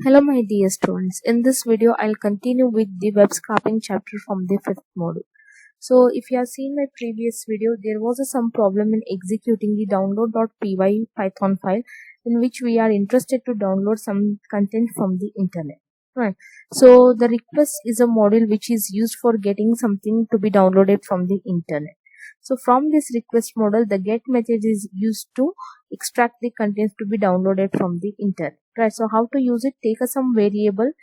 Hello my dear students, in this video I'll continue with the web scraping chapter from the 5th module. So if you have seen my previous video, there was some problem in executing the download.py Python file in which we are interested to download some content from the internet. Right. So the request is a module which is used for getting something to be downloaded from the internet. So from this request model, the get method is used to extract the contents to be downloaded from the internet. Right. So how to use it? Take some variable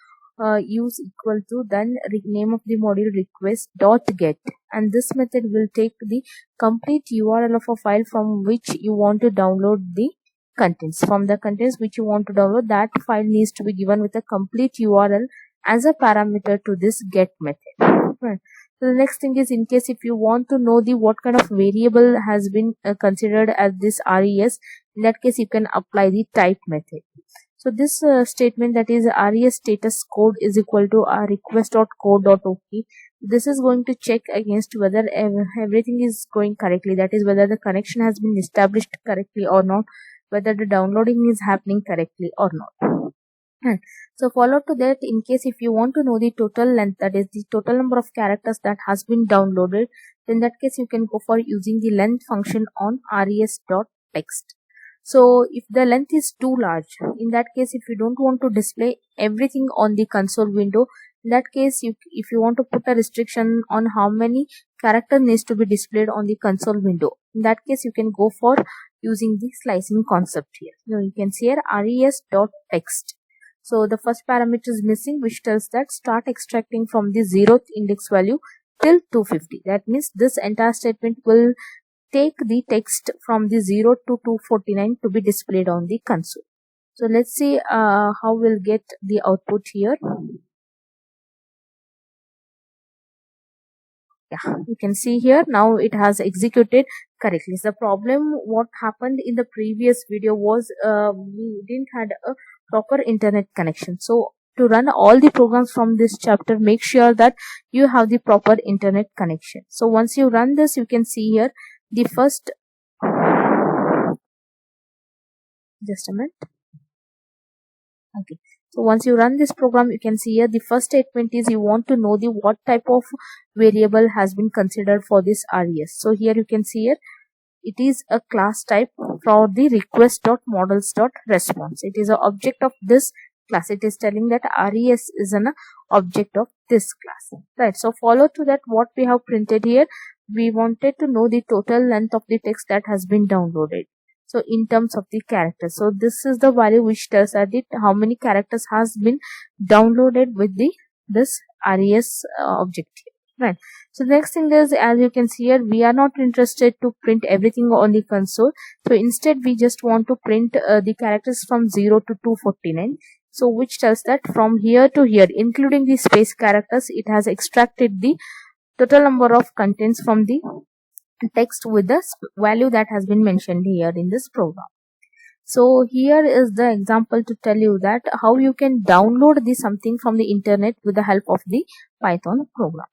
use equal to then name of the module request dot get, and this method will take the complete URL of a file from which you want to download the contents. From the contents which you want to download, that file needs to be given with a complete URL as a parameter to this get method. Right. So the next thing is, in case if you want to know the what kind of variable has been considered as this res, in that case you can apply the type method. So this statement, that is res status code is equal to request.code.ok. This is going to check against whether everything is going correctly, that is whether the connection has been established correctly or not, whether the downloading is happening correctly or not. So follow to that, in case if you want to know the total length, that is the total number of characters that has been downloaded, in that case you can go for using the length function on res.text. So if the length is too large, in that case if you don't want to display everything on the console window, in that case if you want to put a restriction on how many characters needs to be displayed on the console window, in that case you can go for using the slicing concept here. Now you can see here res.text. So the first parameter is missing, which tells that start extracting from the 0th index value till 250. That means this entire statement will take the text from the 0 to 249 to be displayed on the console. So let's see how we'll get the output here. Yeah, you can see here now it has executed correctly. So the problem what happened in the previous video was we didn't had a proper internet connection. So to run all the programs from this chapter, make sure that you have the proper internet connection. So once you run this, you can see here the first, just a minute. Okay, so once you run this program, you can see here the first statement is you want to know the what type of variable has been considered for this res. So here you can see here it is a class type for the request.models.response. It is an object of this class. It is telling that res is an object of this class. Right. So follow to that what we have printed here. We wanted to know the total length of the text that has been downloaded. So in terms of the characters, so this is the value which tells us how many characters has been downloaded with this res object here. Right. So next thing is, as you can see here, we are not interested to print everything on the console. So instead we just want to print the characters from 0 to 249. So which tells that from here to here, including the space characters, it has extracted the total number of contents from the text with the value that has been mentioned here in this program. So here is the example to tell you that how you can download something from the internet with the help of the Python program.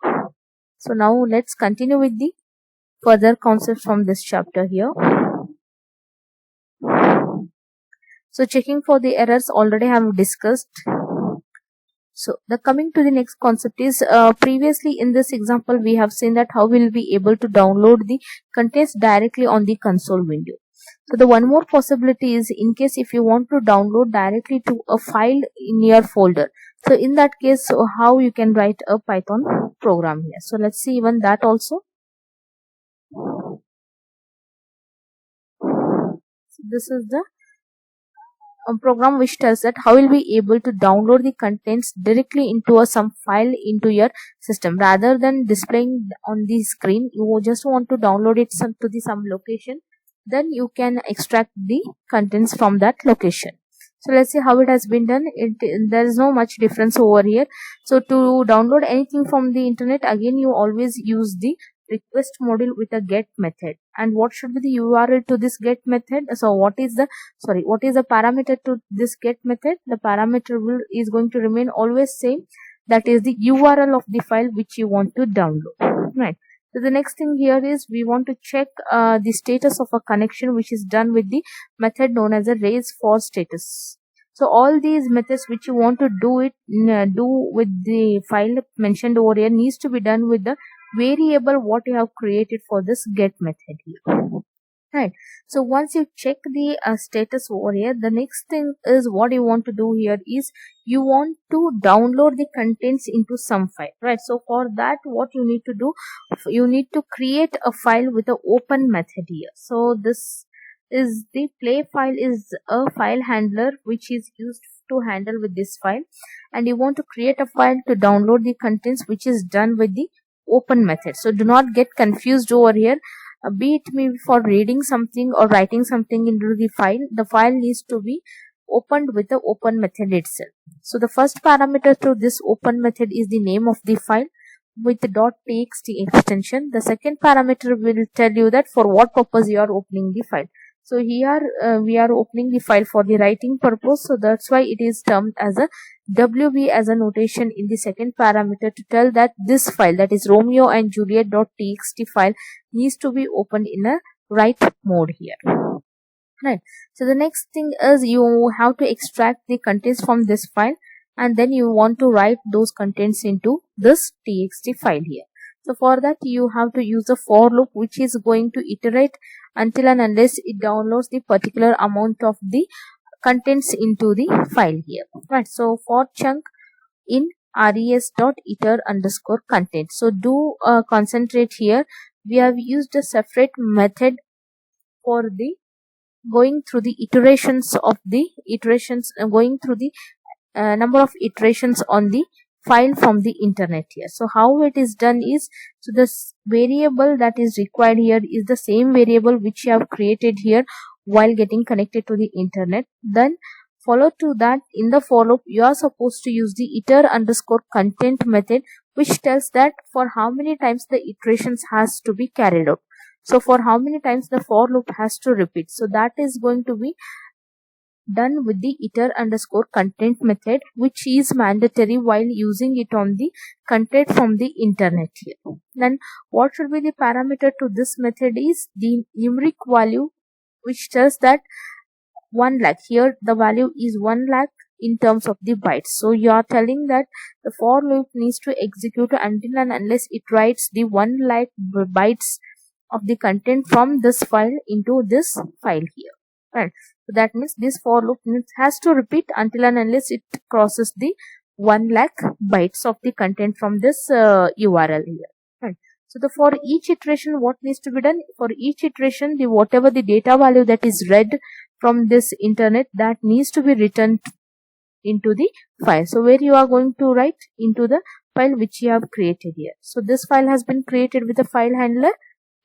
So now let's continue with the further concepts from this chapter here. So checking for the errors already have discussed. So the coming to the next concept is, previously in this example we have seen that how we'll be able to download the contents directly on the console window. So the one more possibility is, in case if you want to download directly to a file in your folder. So in that case, so how you can write a Python program here. So let's see even that also. So this is the program which tells that how will be able to download the contents directly into some file into your system, rather than displaying on the screen. You just want to download it to some location, then you can extract the contents from that location. So let's see how it has been done. There is no much difference over here. So to download anything from the internet, again you always use the request module with a get method. And what should be the URL to this get method? So what is the parameter to this get method? The parameter is going to remain always same. That is the URL of the file which you want to download. Right. So the next thing here is we want to check the status of a connection which is done with the method known as a raise for status. So all these methods which you want to do with the file mentioned over here needs to be done with the variable what you have created for this get method here. Right. So once you check the status over here, the next thing is what you want to do here is you want to download the contents into some file. Right. So for that, what you need to do, you need to create a file with the open method here. So this is the play file is a file handler which is used to handle with this file, and you want to create a file to download the contents which is done with the open method. So do not get confused over here. Be it maybe for reading something or writing something into the file needs to be opened with the open method itself. So the first parameter to this open method is the name of the file with the .txt extension. The second parameter will tell you that for what purpose you are opening the file. So here we are opening the file for the writing purpose, so that's why it is termed as a WB as a notation in the second parameter to tell that this file, that is Romeo and Juliet.txt file, needs to be opened in a write mode here. Right. So the next thing is you have to extract the contents from this file, and then you want to write those contents into this txt file here. So for that you have to use a for loop which is going to iterate until and unless it downloads the particular amount of the contents into the file here. Right. So for chunk in res.iter_content. So do concentrate here. We have used a separate method for the going through the iterations going through the number of iterations on the file from the internet here. So how it is done is, so this variable that is required here is the same variable which you have created here while getting connected to the internet. Then follow to that, in the for loop you are supposed to use the iter_content method, which tells that for how many times the iterations has to be carried out. So for how many times the for loop has to repeat. So that is going to be done with the iter_content method, which is mandatory while using it on the content from the internet here. Then what should be the parameter to this method is the numeric value, which tells that 1 lakh. Here the value is 1 lakh in terms of the bytes. So you are telling that the for loop needs to execute until and unless it writes the 1 lakh bytes of the content from this file into this file here. Right. So that means this for loop has to repeat until and unless it crosses the 1 lakh bytes of the content from this URL here. Right. So for each iteration, what needs to be done? For each iteration, the whatever the data value that is read from this internet, that needs to be written into the file. So where you are going to write into the file which you have created here. So this file has been created with a file handler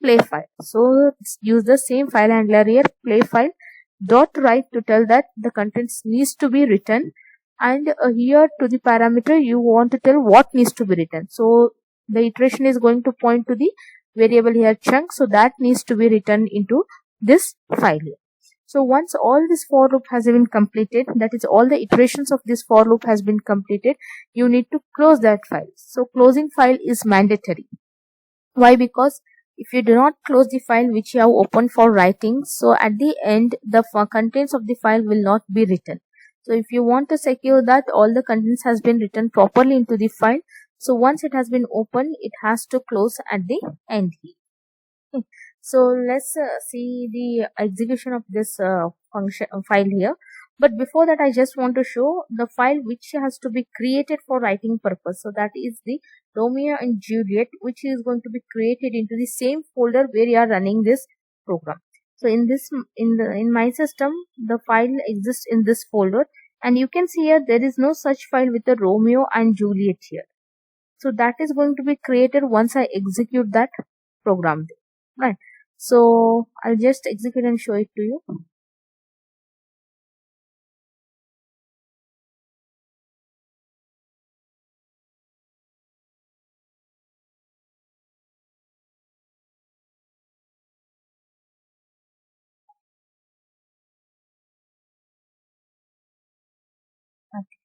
play file. So use the same file handler here, play file dot write, to tell that the contents needs to be written, and here to the parameter you want to tell what needs to be written. So the iteration is going to point to the variable here chunk, so that needs to be written into this file here. So once all this for loop has been completed, that is all the iterations of this for loop has been completed, you need to close that file. So closing file is mandatory. Why? Because if you do not close the file which you have opened for writing, so at the end the contents of the file will not be written. So if you want to secure that all the contents has been written properly into the file, so once it has been opened, it has to close at the end here. Okay. So let's see the execution of this function file here. But before that, I just want to show the file which has to be created for writing purpose. So that is the Romeo and Juliet, which is going to be created into the same folder where you are running this program. So in my system, the file exists in this folder, and you can see here there is no such file with the Romeo and Juliet here. So that is going to be created once I execute that program, right? So I'll just execute and show it to you. Okay.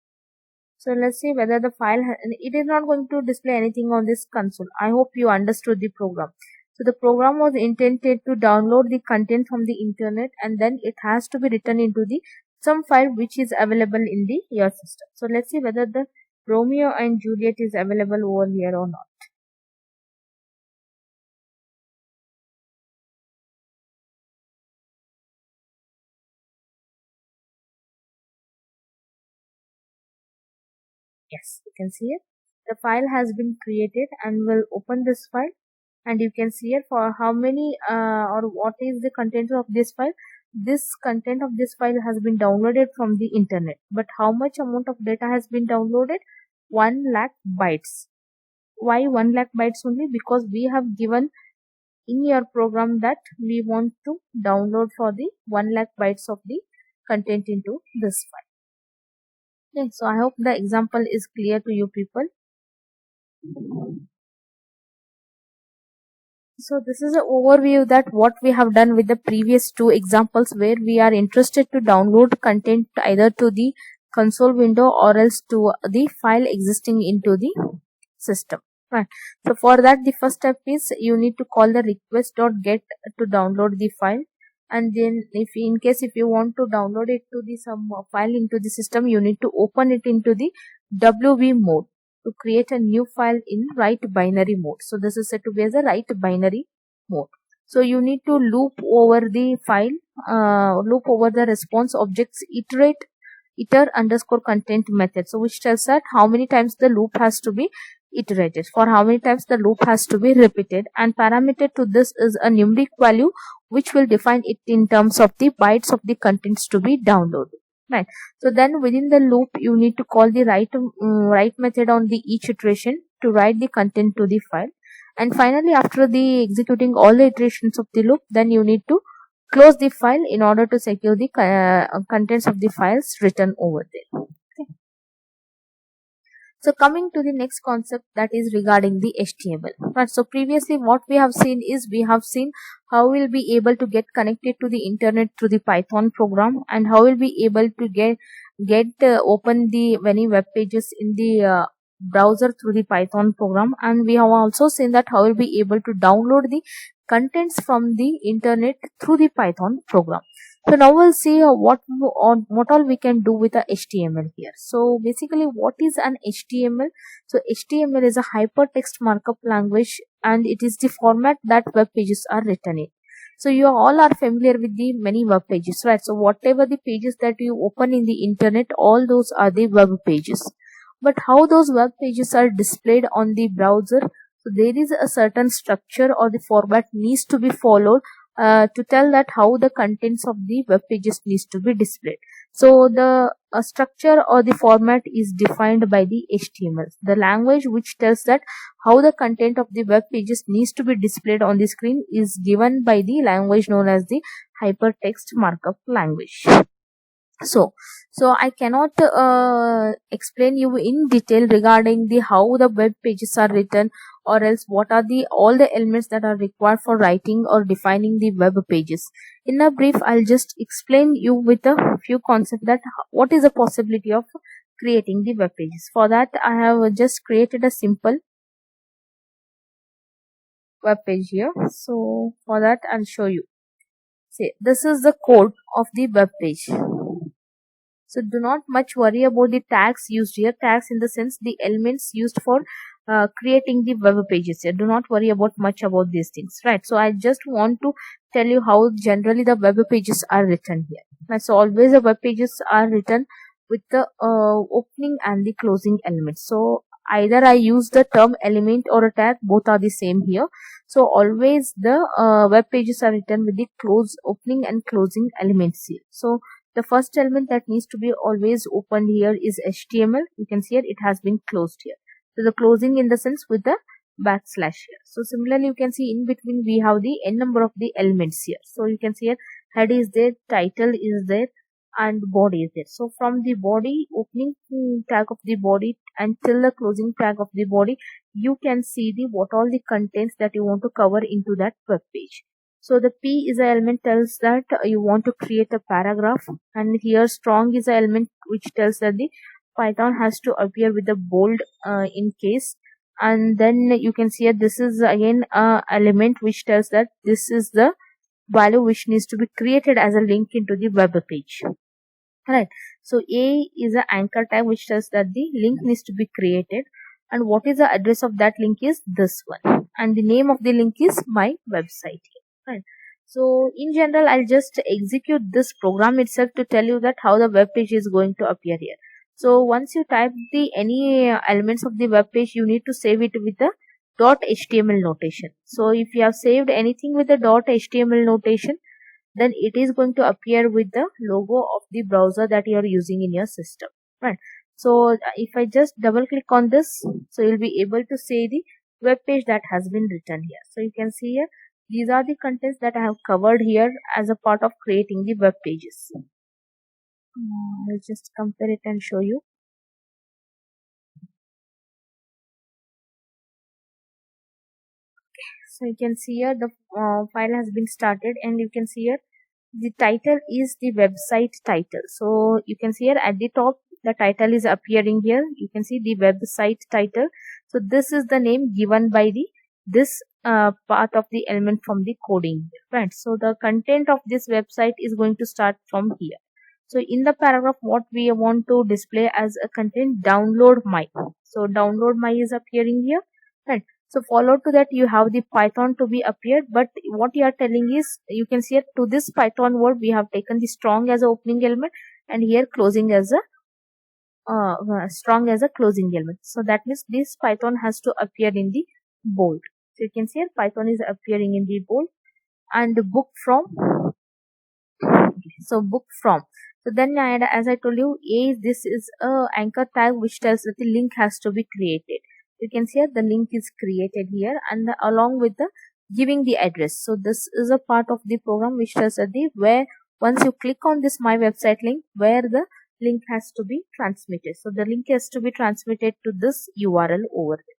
So let's see whether the file, it is not going to display anything on this console. I hope you understood the program. So the program was intended to download the content from the internet, and then it has to be written into the some file which is available in the your system. So let's see whether the Romeo and Juliet is available over here or not. Yes, you can see it. The file has been created, and we'll open this file, and you can see it for how many or what is the content of this file. This content of this file has been downloaded from the internet, but how much amount of data has been downloaded? 1 lakh bytes. Why 1 lakh bytes only? Because we have given in your program that we want to download for the 1 lakh bytes of the content into this file. Okay, so I hope the example is clear to you people. So this is an overview that what we have done with the previous two examples, where we are interested to download content either to the console window or else to the file existing into the system. Right. So for that, the first step is you need to call the request.get to download the file, and then if you want to download it to the some file into the system, you need to open it into the WB mode to create a new file in write binary mode. So this is said to be as a write binary mode. So you need to loop over the file, loop over the response objects iter underscore content method. So which tells that how many times the loop has to be iterated, for how many times the loop has to be repeated, and parameter to this is a numeric value which will define it in terms of the bytes of the contents to be downloaded. Right. So then within the loop you need to call the write method on the each iteration to write the content to the file, and finally after the executing all the iterations of the loop, then you need to close the file in order to secure the contents of the files written over there. Okay. So coming to the next concept, that is regarding the HTML. Right. So previously what we have seen is we have seen how we'll be able to get connected to the internet through the Python program, and how we'll be able to get open the many web pages in the browser through the Python program, and we have also seen that how we'll be able to download the contents from the internet through the Python program. So now we'll see what all we can do with the HTML here. So basically, what is an HTML? So HTML is a hypertext markup language, and it is the format that web pages are written in. So you all are familiar with the many web pages, right? So whatever the pages that you open in the internet, all those are the web pages. But how those web pages are displayed on the browser? So there is a certain structure or the format needs to be followed to tell that how the contents of the web pages needs to be displayed. So the structure or the format is defined by the HTML, the language which tells that how the content of the web pages needs to be displayed on the screen is given by the language known as the hypertext markup language. So I cannot explain you in detail regarding the how the web pages are written, or else what are the all the elements that are required for writing or defining the web pages. In a brief, I'll just explain you with a few concepts that what is the possibility of creating the web pages. For that, I have just created a simple web page here. So for that, I'll show you. See, this is the code of the web page. So do not much worry about the tags used here. Tags in the sense the elements used for creating the web pages here. Do not worry about much about these things, right? So I just want to tell you how generally the web pages are written here. Right? So always the web pages are written with the opening and the closing elements. So either I use the term element or a tag, both are the same here. So always the web pages are written with the opening and closing elements here. So the first element that needs to be always opened here is HTML. You can see it has been closed here. So the closing in the sense with the backslash here. So similarly, you can see in between we have the n number of the elements here. So you can see here head is there, title is there, and body is there. So from the body, opening tag of the body until the closing tag of the body, you can see the what all the contents that you want to cover into that web page. So the P is an element tells that you want to create a paragraph, and here strong is an element which tells that the Python has to appear with the bold in case, and then you can see that this is again a element which tells that this is the value which needs to be created as a link into the web page. right? So A is an anchor tag which says that the link needs to be created, and what is the address of that link is this one, and the name of the link is my website here, right? So in general, I'll just execute this program itself to tell you that how the web page is going to appear here. So once you type the any elements of the web page, you need to save it with the .html notation. So if you have saved anything with the .html notation, then it is going to appear with the logo of the browser that you are using in your system, right? So if I just double click on this, so you'll be able to see the web page that has been written here. So you can see here, these are the contents that I have covered here as a part of creating the web pages. I'll just compare it and show you. So you can see here the file has been started, and you can see here the title is the website title. So you can see here at the top the title is appearing here. You can see the website title. So this is the name given by the this part of the element from the coding, right? So the content of this website is going to start from here. So in the paragraph, what we want to display as a content, download my. So download my is appearing here, right? So follow to that you have the Python to be appeared, but what you are telling is, you can see here to this Python word we have taken the strong as a opening element, and here closing as a strong as a closing element. So that means this Python has to appear in the bold. So you can see here Python is appearing in the bold, and the book from. So book from. So then as I told you, this is a anchor tag which tells that the link has to be created. You can see here the link is created here, and along with the giving the address. So this is a part of the program which tells that the where once you click on this my website link, where the link has to be transmitted. So the link has to be transmitted to this URL over there.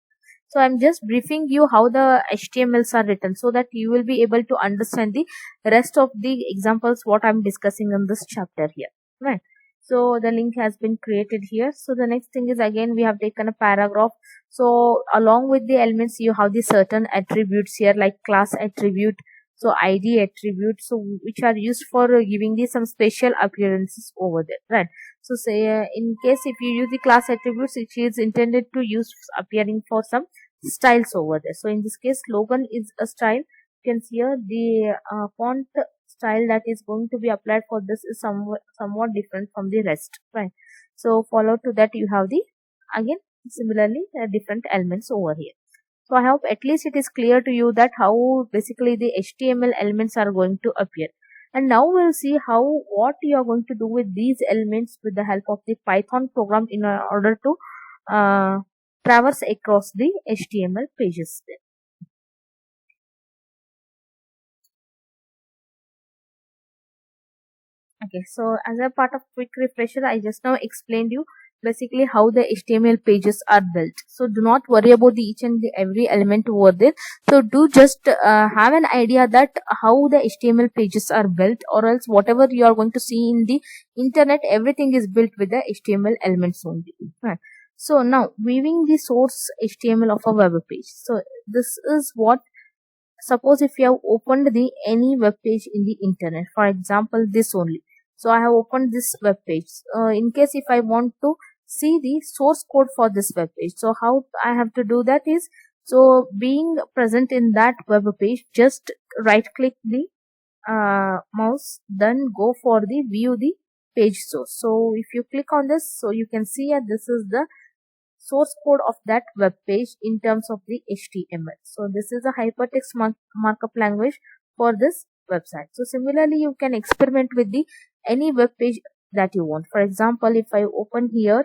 So I'm just briefing you how the HTMLs are written so that you will be able to understand the rest of the examples what I'm discussing in this chapter here, right? So the link has been created here. So the next thing is, again we have taken a paragraph. So along with the elements you have the certain attributes here, like class attribute, so ID attribute, so which are used for giving the some special appearances over there, right? So say in case if you use the class attributes, it is intended to use appearing for some styles over there. So in this case slogan is a style. You can see here the font style that is going to be applied for this is somewhat different from the rest, right? So follow to that you have the again similarly different elements over here. So I hope at least it is clear to you that how basically the HTML elements are going to appear. And now we'll see how what you are going to do with these elements with the help of the Python program in order to traverse across the HTML pages there. Okay, so as a part of quick refresher, I just now explained you basically how the HTML pages are built. So do not worry about the each and every element over there. So do just have an idea that how the HTML pages are built, or else whatever you are going to see in the internet, everything is built with the HTML elements only. Right. So now viewing the source HTML of a web page. So this is what, suppose if you have opened the any web page in the internet, for example this only. So I have opened this web page. In case if I want to see the source code for this web page, so how I have to do that is, so being present in that web page, just right click the mouse, then go for the view the page source. So if you click on this, so you can see that this is the source code of that web page in terms of the HTML. So this is a hypertext markup language for this website. So similarly, you can experiment with the any web page that you want. For example, if I open here,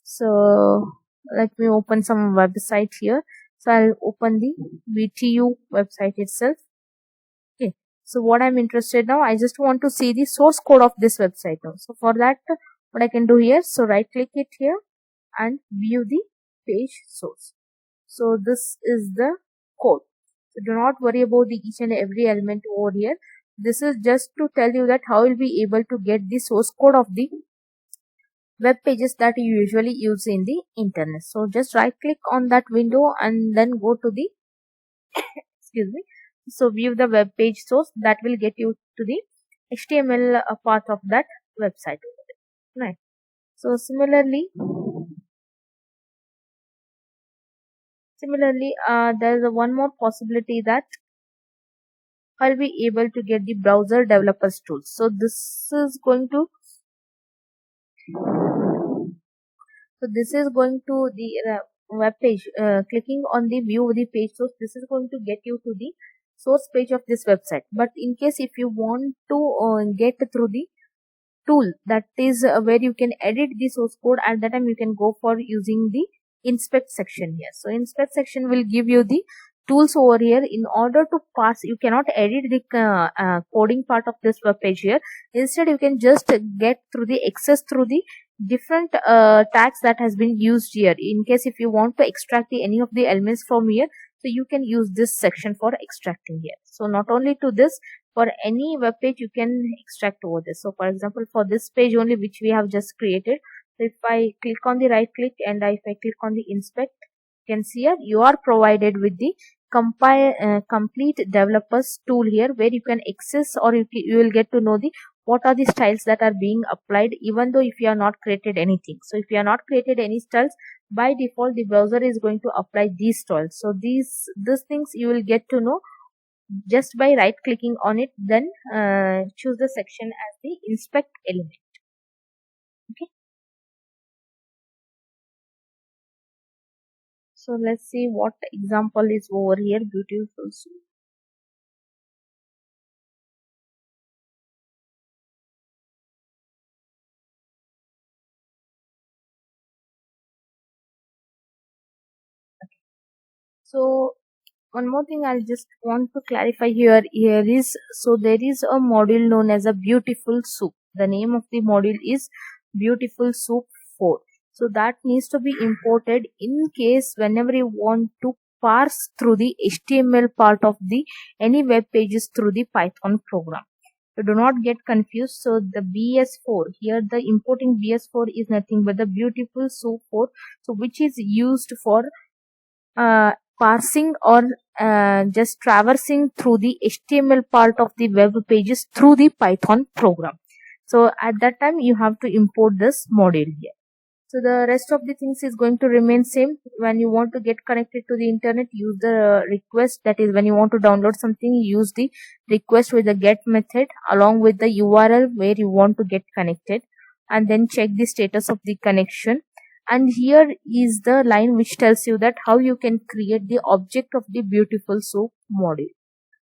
so let me open some website here. So I'll open the VTU website itself. Okay. So what I'm interested now, I just want to see the source code of this website now. So for that, what I can do here, so right click it here and view the page source. So this is the code. So do not worry about the each and every element over here. This is just to tell you that how you'll be able to get the source code of the web pages that you usually use in the internet. So just right click on that window and then go to the excuse me. So view the web page source, that will get you to the HTML part of that website over there, right? So similarly, there's one more possibility that I'll be able to get the browser developers tools. So this is going to the web page. Clicking on the view the page source, this is going to get you to the source page of this website. But in case if you want to get through the tool, that is where you can edit the source code, at that time you can go for using the inspect section here. So inspect section will give you the tools over here. In order to parse, you cannot edit the coding part of this web page here. Instead you can just get through the access through the different tags that has been used here. In case if you want to extract any of the elements from here, so you can use this section for extracting here. So not only to this, for any web page you can extract over this. So for example, for this page only which we have just created, so if I click on the right click and if I click on the inspect, you can see here you are provided with the complete developers tool here, where you can access, or you will get to know the what are the styles that are being applied, even though if you are not created anything. So if you are not created any styles, by default the browser is going to apply these styles. So these things you will get to know just by right clicking on it, then choose the section as the inspect element. Okay, so let's see what example is over here. Beautiful soup. So one more thing I'll just want to clarify here is, so there is a module known as a beautiful soup. The name of the module is beautiful soup 4. So that needs to be imported in case whenever you want to parse through the HTML part of the any web pages through the Python program. So do not get confused. So the BS4 here, the importing BS4 is nothing but the beautiful soup 4, so which is used for parsing or just traversing through the HTML part of the web pages through the Python program. So at that time you have to import this module here. So the rest of the things is going to remain same. When you want to get connected to the internet, use the request. That is, when you want to download something, use the request with the get method along with the URL where you want to get connected, and then check the status of the connection. And here is the line which tells you that how you can create the object of the beautiful soup module.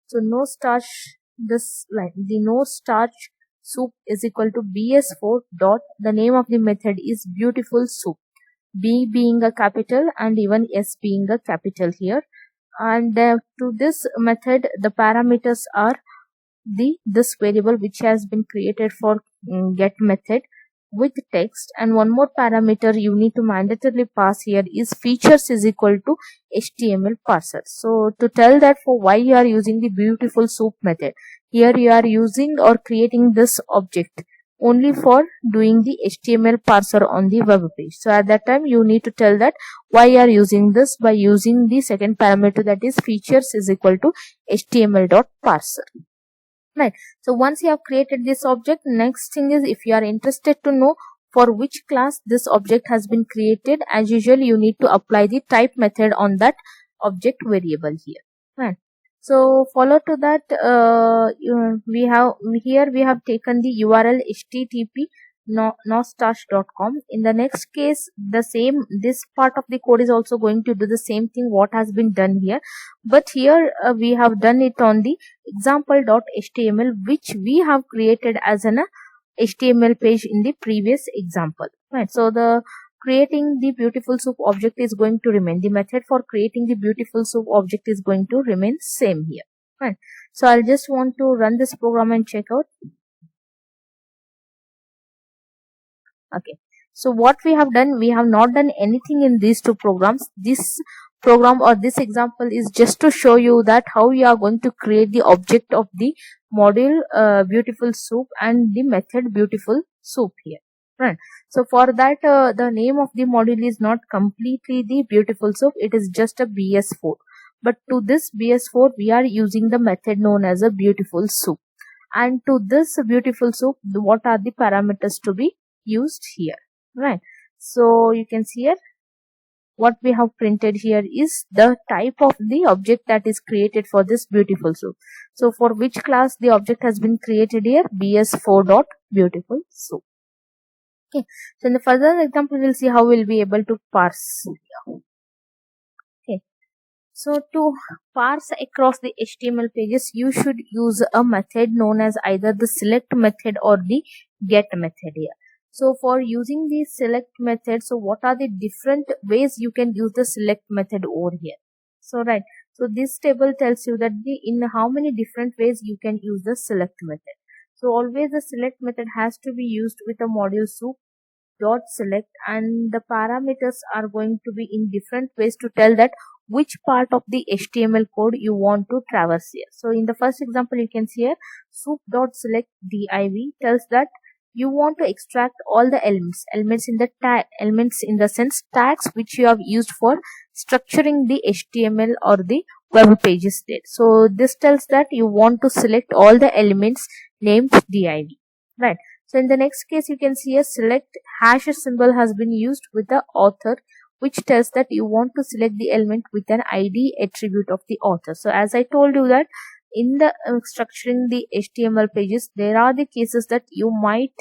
So no starch, this line, the no starch soup is equal to bs4 dot, the name of the method is beautiful soup, b being a capital and even s being a capital here. And to this method the parameters are this variable which has been created for get method with text, and one more parameter you need to mandatorily pass here is features is equal to HTML parser. So to tell that for why you are using the beautiful soup method, here you are using or creating this object only for doing the HTML parser on the web page. So at that time you need to tell that why you are using this by using the second parameter, that is features is equal to HTML.parser. Right. So once you have created this object, next thing is, if you are interested to know for which class this object has been created, as usual you need to apply the type method on that object variable here. Right. So follow to that, we have taken the URL http nostarch.com. In the next case, the same, this part of the code is also going to do the same thing what has been done here, but here we have done it on the example.html which we have created as an HTML page in the previous example. Right. So the creating the beautiful soup object is going to remain, the method for creating the beautiful soup object is going to remain same here. Right. So I'll just want to run this program and check out. Okay, so what we have done, we have not done anything in these two programs. This program or this example is just to show you that how you are going to create the object of the module beautiful soup and the method beautiful soup here. Right. So for that the name of the module is not completely the beautiful soup, it is just a BS4. But to this BS4 we are using the method known as a beautiful soup. and to this beautiful soup, what are the parameters to be used here, right? So you can see here what we have printed here is the type of the object that is created for this beautiful soup. So for which class the object has been created here? bs4.beautiful soup. Okay, so in the further example we'll see how we'll be able to parse. Okay, so to parse across the HTML pages, you should use a method known as either the select method or the get method here. So for using the select method, so what are the different ways you can use the select method over here? So right, so this table tells you that in how many different ways you can use the select method. So always the select method has to be used with a module soup dot select, and the parameters are going to be in different ways to tell that which part of the HTML code you want to traverse here. So in the first example you can see here soup dot select div tells that you want to extract all the elements in the tag, elements in the sense tags which you have used for structuring the HTML or the web pages there. So this tells that you want to select all the elements named div, right? So in the next case, you can see a select hash symbol has been used with the author, which tells that you want to select the element with an ID attribute of the author. So as I told you that in the structuring the HTML pages, there are the cases that you might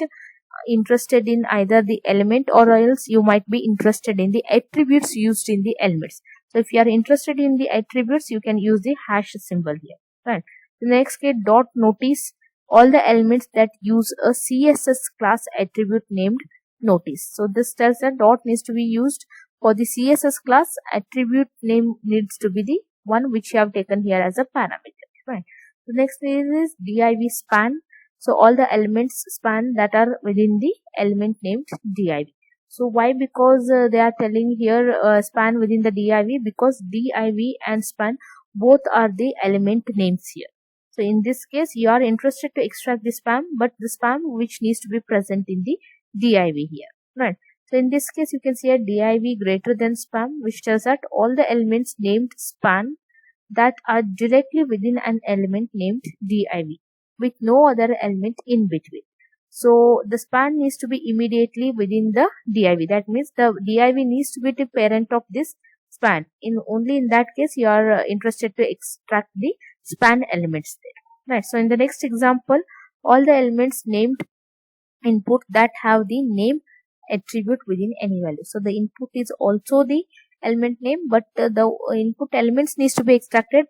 interested in either the element or else you might be interested in the attributes used in the elements. So if you are interested in the attributes, you can use the hash symbol here, right? The next case, dot notice all the elements that use a CSS class attribute named notice. So this tells that dot needs to be used for the CSS class attribute name needs to be the one which you have taken here as a parameter, right? The next is div span. So all the elements span that are within the element named div. So why? Because they are telling here span within the div, because div and span both are the element names here. So in this case, you are interested to extract the span, but the span which needs to be present in the div here, right? So in this case, you can see a div greater than span, which tells that all the elements named span that are directly within an element named div with no other element in between. So the span needs to be immediately within the div. That means the div needs to be the parent of this span. Only in that case you are interested to extract the span elements there, right? So in the next example, all the elements named input that have the name attribute within any value. So the input is also the element name, but the input elements needs to be extracted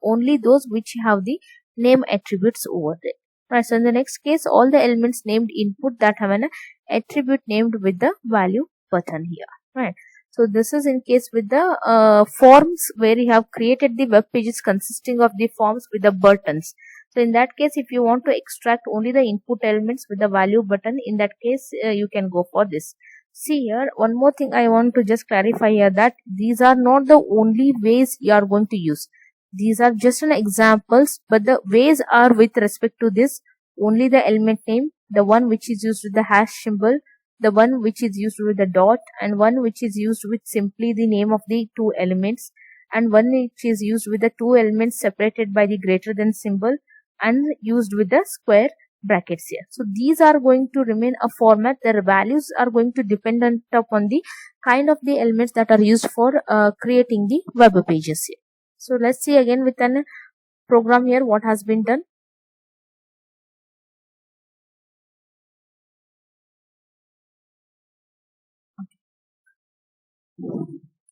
only those which have the name attributes over there, right? So in the next case, all the elements named input that have an attribute named with the value button here, right? So this is in case with the forms where you have created the web pages consisting of the forms with the buttons. So in that case, if you want to extract only the input elements with the value button, in that case you can go for this. See here, one more thing I want to just clarify here, that these are not the only ways you are going to use. These are just an examples, but the ways are with respect to this only the element name, the one which is used with the hash symbol, the one which is used with the dot, and one which is used with simply the name of the two elements, and one which is used with the two elements separated by the greater than symbol and used with the square brackets here. So these are going to remain a format. Their values are going to depend upon the kind of the elements that are used for creating the web pages here. So let's see again with an program here what has been done.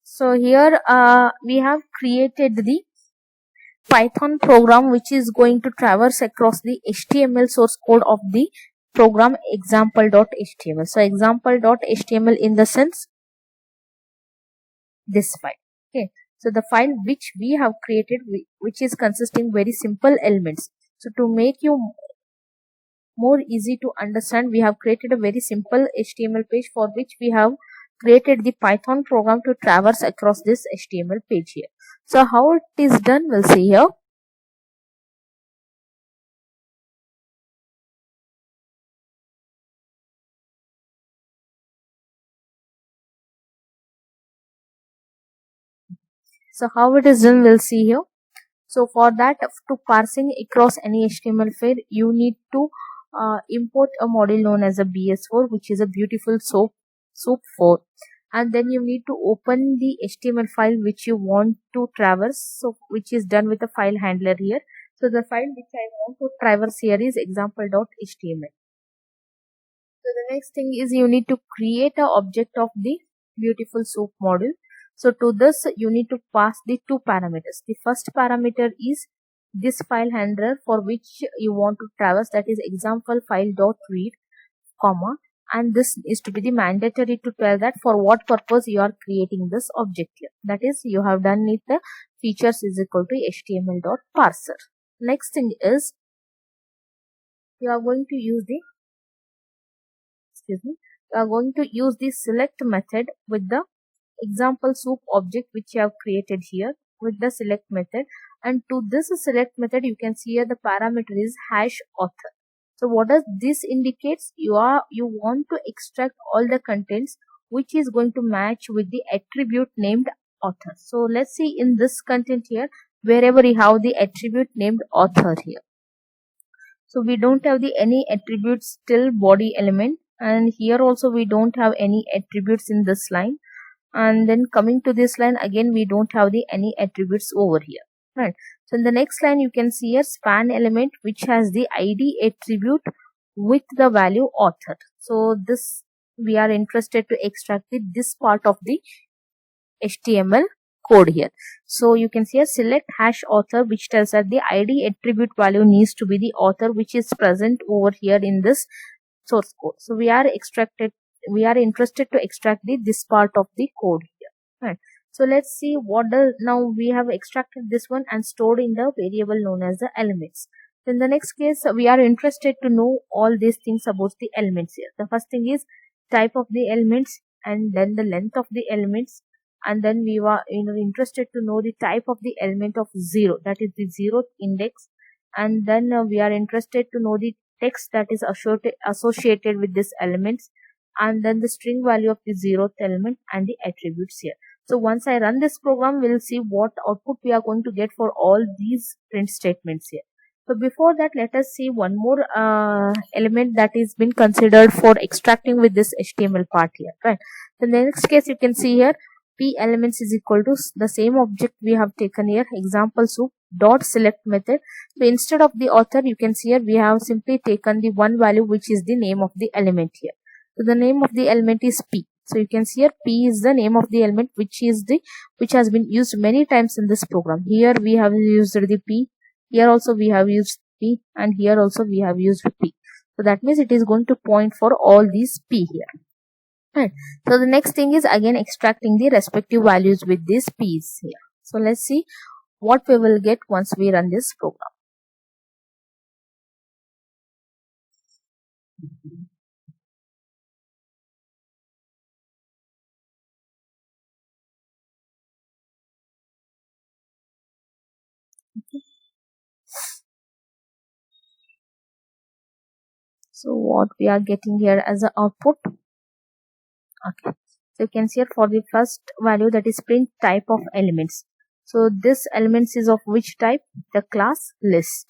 So here we have created the Python program which is going to traverse across the HTML source code of the program example.html. So example.html in the sense this file. Okay, so the file which we have created, which is consisting very simple elements. So to make you more easy to understand, we have created a very simple HTML page for which we have created the Python program to traverse across this HTML page here. So how it is done, we'll see here. So how it is done, we'll see here. So for that, to parsing across any HTML file, you need to import a module known as a BS4, which is a beautiful SOAP 4, and then you need to open the HTML file which you want to traverse, so which is done with a file handler here. So the file which I want to traverse here is example.html. So the next thing is you need to create an object of the beautiful SOAP module. So to this you need to pass the two parameters. The first parameter is this file handler for which you want to traverse, that is example file.read, comma, and this is to be the mandatory to tell that for what purpose you are creating this object here. That is, you have done it the features is equal to html.parser. Next thing is you are going to use the you are going to use the select method with the example SOAP object which you have created here with the select method, and to this select method you can see here the parameter is hash author. So what does this indicates? You want to extract all the contents which is going to match with the attribute named author. So let's see in this content here, wherever you have the attribute named author here. So we don't have the any attributes till body element, and here also we don't have any attributes in this line, and then coming to this line again we don't have the any attributes over here, right? So in the next line you can see a span element which has the id attribute with the value author. So this we are interested to extract this part of the HTML code here. So you can see a select hash author which tells that the id attribute value needs to be the author which is present over here in this source code. So we are interested to extract this part of the code here, right? So let's see what does, now we have extracted this one and stored in the variable known as the elements. In the next case we are interested to know all these things about the elements here. The first thing is type of the elements, and then the length of the elements, and then we were interested to know the type of the element of 0, that is the 0th index, and then we are interested to know the text that is associated with these elements, and then the string value of the 0th element and the attributes here. So once I run this program, we'll see what output we are going to get for all these print statements here. So before that, let us see one more element that is been considered for extracting with this HTML part here, right? So in the next case you can see here p elements is equal to the same object we have taken here, example SOAP dot select method. So instead of the author you can see here we have simply taken the one value which is the name of the element here. So the name of the element is p. So you can see here p is the name of the element which has been used many times in this program. Here we have used the p, here also we have used p, and here also we have used p. So that means it is going to point for all these p here. Right. So the next thing is again extracting the respective values with these p's here. So let's see what we will get once we run this program. Okay. So what we are getting here as an output. Okay. So you can see here for the first value, that is print type of elements. So this elements is of which type? The class list.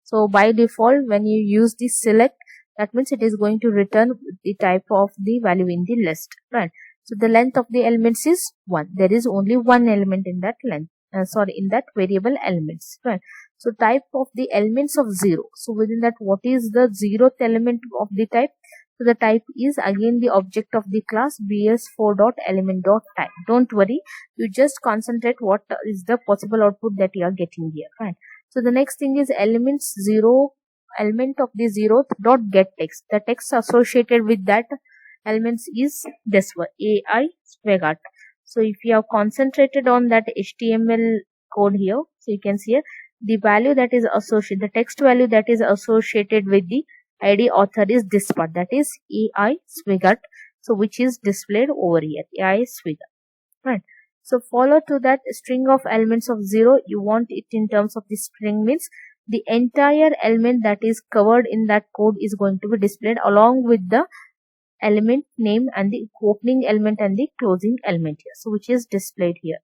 So by default when you use the select, that means it is going to return the type of the value in the list, right? So the length of the elements is 1. There is only one element in that length. In that variable elements, right? So type of the elements of 0. So within that, what is the 0th element of the type? So the type is again the object of the class bs4.element.type. Don't worry, you just concentrate what is the possible output that you are getting here, right? So the next thing is element of the 0th dot get text. The text associated with that elements is this one, AI Swagart. So if you have concentrated on that HTML code here, so you can see here the value that is associated, the text value that is associated with the ID author is this part, that is AI Swigert. So which is displayed over here, AI Swigert, right? So follow to that string of elements of 0. You want it in terms of the string, means the entire element that is covered in that code is going to be displayed along with the element name and the opening element and the closing element here, so which is displayed here.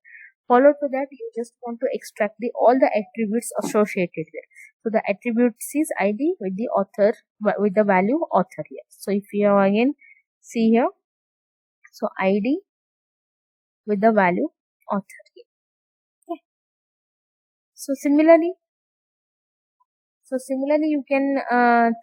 Follow to that, you just want to extract all the attributes associated there. So the attributes is ID with the author, with the value author here. So if you again see here, so ID with the value author here. Okay. So similarly you can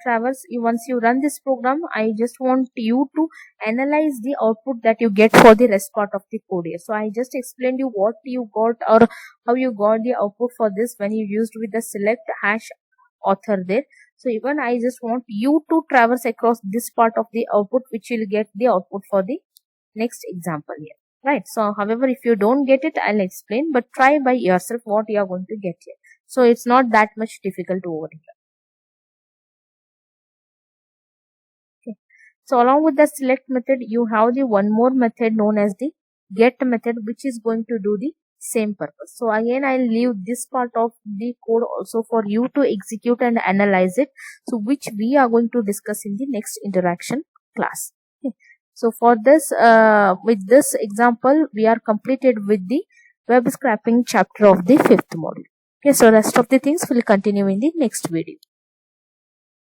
traverse, once you run this program, I just want you to analyze the output that you get for the rest part of the code here. So I just explained you what you got or how you got the output for this when you used with the select hash author there. So even I just want you to traverse across this part of the output, which will get the output for the next example here, right? So however, if you don't get it, I'll explain, but try by yourself what you are going to get here. So it's not that much difficult over here. Okay. So along with the select method, you have the one more method known as the get method, which is going to do the same purpose. So again, I'll leave this part of the code also for you to execute and analyze it, so which we are going to discuss in the next interaction class. Okay. So for this, with this example, we are completed with the web scraping chapter of the 5th module. Okay, so rest of the things will continue in the next video.